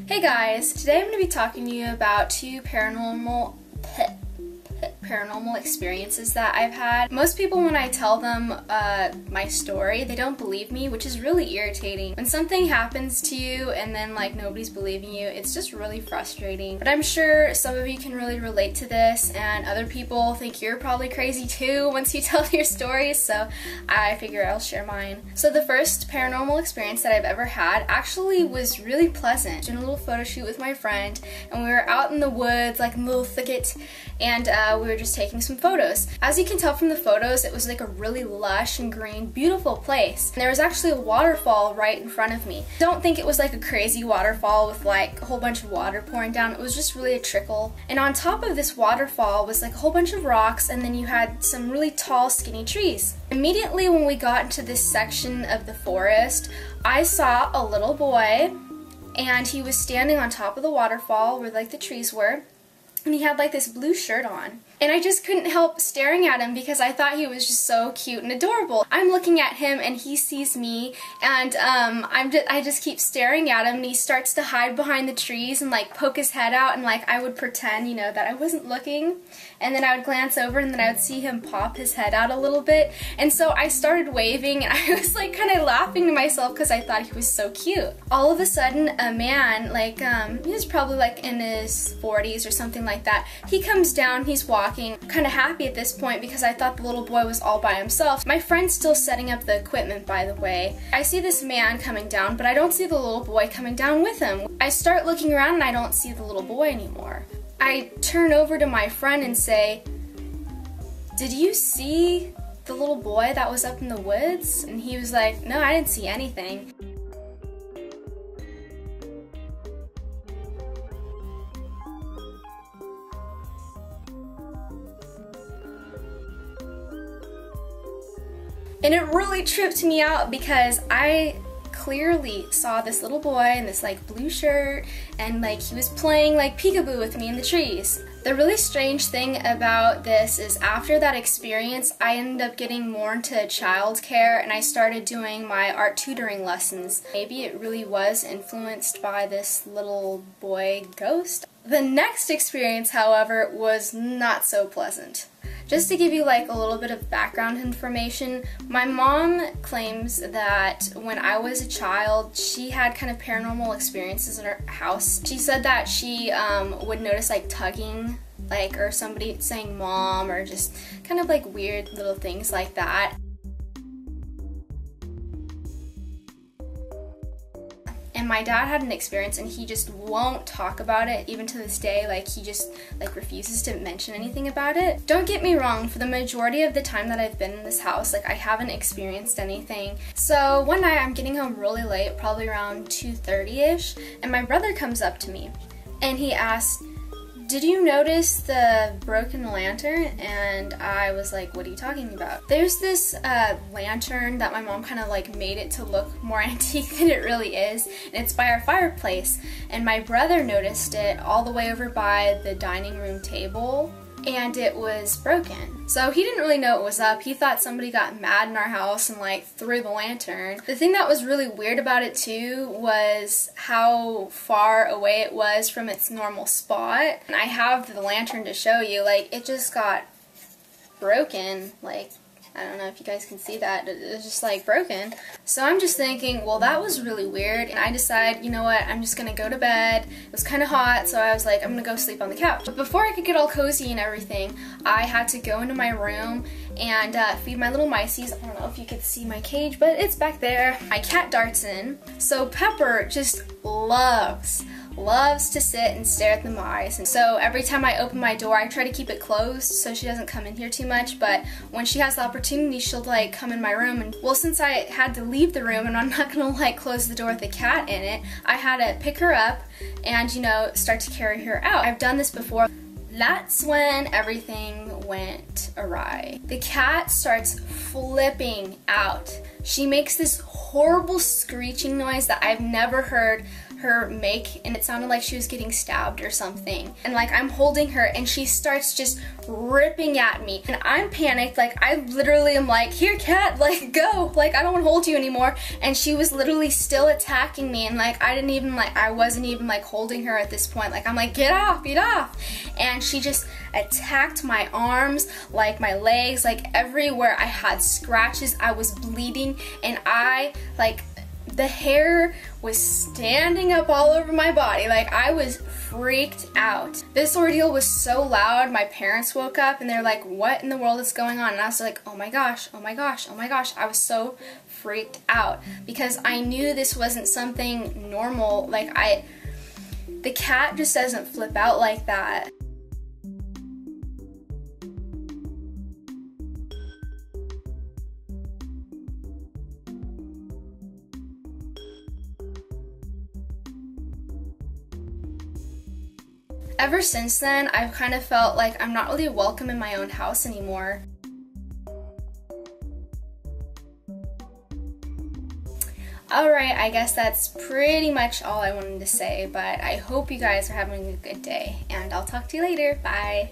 Hey guys, today I'm going to be talking to you about two paranormal experiences that I've had. Most people, when I tell them my story, they don't believe me, which is really irritating. When something happens to you and then like nobody's believing you, it's just really frustrating. But I'm sure some of you can really relate to this, and other people think you're probably crazy too once you tell your stories, so I figure I'll share mine. So the first paranormal experience that I've ever had actually was really pleasant. Doing a little photo shoot with my friend, and we were out in the woods, like in a little thicket, and we were just taking some photos. As you can tell from the photos, it was like a really lush and green, beautiful place. And there was actually a waterfall right in front of me. Don't think it was like a crazy waterfall with like a whole bunch of water pouring down. It was just really a trickle. And on top of this waterfall was like a whole bunch of rocks, and then you had some really tall, skinny trees. Immediately when we got into this section of the forest, I saw a little boy, and he was standing on top of the waterfall where like the trees were. And he had like this blue shirt on. And I just couldn't help staring at him because I thought he was just so cute and adorable. I'm looking at him and he sees me, and I just keep staring at him, and he starts to hide behind the trees and like poke his head out, and like I would pretend, you know, that I wasn't looking, and then I would glance over and then I would see him pop his head out a little bit. And so I started waving, and I was like kind of laughing to myself because I thought he was so cute. All of a sudden, a man, like he was probably like in his 40s or something like that, he comes down, he's walking, kind of happy at this point because I thought the little boy was all by himself. My friend's still setting up the equipment, by the way. I see this man coming down, but I don't see the little boy coming down with him. I start looking around and I don't see the little boy anymore. I turn over to my friend and say, "Did you see the little boy that was up in the woods?" And he was like, "No, I didn't see anything." And it really tripped me out because I clearly saw this little boy in this like blue shirt, and like he was playing like peekaboo with me in the trees. The really strange thing about this is after that experience, I ended up getting more into childcare, and I started doing my art tutoring lessons. Maybe it really was influenced by this little boy ghost. The next experience, however, was not so pleasant. Just to give you like a little bit of background information, my mom claims that when I was a child, she had kind of paranormal experiences in her house. She said that she would notice like tugging, like, or somebody saying mom, or just kind of like weird little things like that. And my dad had an experience, and he just won't talk about it even to this day. Like, he just like refuses to mention anything about it. Don't get me wrong, for the majority of the time that I've been in this house, like I haven't experienced anything. So one night I'm getting home really late, probably around 2:30ish, and my brother comes up to me and he asked, "Did you notice the broken lantern?" And I was like, "What are you talking about?" There's this lantern that my mom kind of like made it to look more antique than it really is, and it's by our fireplace. And my brother noticed it all the way over by the dining room table, and it was broken. So he didn't really know it was up. He thought somebody got mad in our house and like threw the lantern. The thing that was really weird about it too was how far away it was from its normal spot. And I have the lantern to show you, like it just got broken, like I don't know if you guys can see that, it was just like broken. So I'm just thinking, well, that was really weird, and I decided, you know what, I'm just gonna go to bed. It was kind of hot, so I was like, I'm gonna go sleep on the couch. But before I could get all cozy and everything, I had to go into my room and feed my little mices. I don't know if you could see my cage, but it's back there. My cat darts in. So Pepper just loves to sit and stare at the mice, and so every time I open my door I try to keep it closed so she doesn't come in here too much, but when she has the opportunity she'll like come in my room. And well, since I had to leave the room and I'm not gonna like close the door with the cat in it, I had to pick her up and, you know, start to carry her out. I've done this before. That's when everything went awry. The cat starts flipping out. She makes this horrible screeching noise that I've never heard her make, and it sounded like she was getting stabbed or something. And like I'm holding her and she starts just ripping at me, and I'm panicked. Like I literally am like, here cat, like go, like I don't want to hold you anymore. And she was literally still attacking me, and like I wasn't even like holding her at this point. Like I'm like, get off, get off. And she just attacked my arms, like my legs, like everywhere. I had scratches, I was bleeding, and the hair was standing up all over my body. Like I was freaked out. This ordeal was so loud, my parents woke up and they're like, what in the world is going on? And I was like, oh my gosh, oh my gosh, oh my gosh. I was so freaked out because I knew this wasn't something normal. Like the cat just doesn't flip out like that. Ever since then, I've kind of felt like I'm not really welcome in my own house anymore. Alright, I guess that's pretty much all I wanted to say, but I hope you guys are having a good day, and I'll talk to you later. Bye!